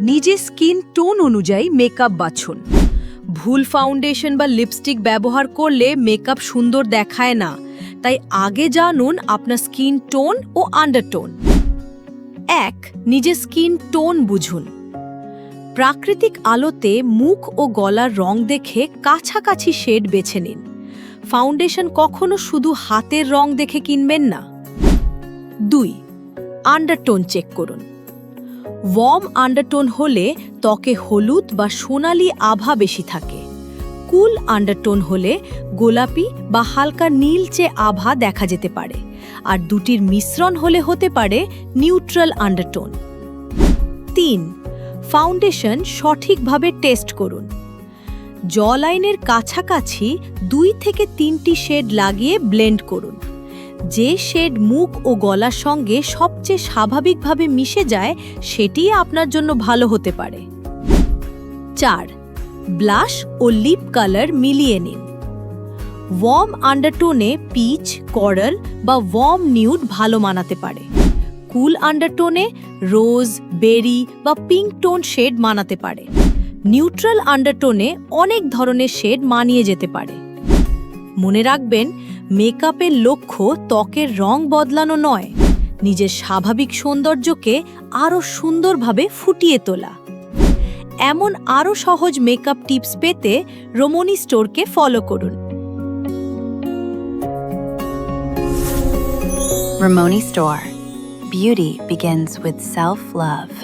নিজের skin tone অনুযায়ী makeup বাছুন। ভুল ফাউন্ডেশন বা লিপস্টিক ব্যবহার করলে মেকআপ সুন্দর দেখায় না, তাই আগে জানুন আপনার স্কিন টোন ও আন্ডারটোন। 1. নিজের স্কিন টোন বুঝুন। প্রাকৃতিক আলোতে মুখ ও গলার রং দেখে কাছাকাছি শেড বেছে নিন। ফাউন্ডেশন কখনো শুধু হাতের রং দেখে কিনবেন না। 2. আন্ডারটোন চেক করুন। ওয়ার্ম আন্ডারটোন হলে ত্বকে হলুদ বা সোনালি আভা বেশি থাকে। কুল আন্ডারটোন হলে গোলাপি বা হালকা নীলচে আভা দেখা যেতে পারে, আর দুটির মিশ্রণ হলে হতে পারে নিউট্রাল আন্ডারটোন। 3. ফাউন্ডেশন সঠিকভাবে টেস্ট করুন। জ লাইনের কাছাকাছি 2 থেকে 3টি শেড লাগিয়ে ব্লেন্ড করুন। যে শেড মুখ ও গলার সঙ্গে সবচেয়ে স্বাভাবিকভাবে মিশে যায় সেটিই আপনার জন্য ভালো হতে পারে। 4. ব্লাশ ও লিপ কালার মিলিয়ে নিন। ওয়ার্ম আন্ডারটোনে পিচ, করাল বা ওয়ার্ম নিউড ভালো মানাতে পারে। কুল আন্ডারটোনে রোজ, বেরি বা পিঙ্ক টোন শেড মানাতে পারে। নিউট্রাল আন্ডারটোনে অনেক ধরনের শেড মানিয়ে যেতে পারে। মনে রাখবেন, মেকআপের লক্ষ্য ত্বকের রং বদলানো নয়, নিজের স্বাভাবিক সৌন্দর্যকে আরও সুন্দরভাবে ফুটিয়ে তোলা। এমন আরও সহজ মেকআপ টিপস পেতে রমণী স্টোরকে ফলো করুন। Ramoni Store. Beauty begins with self-love.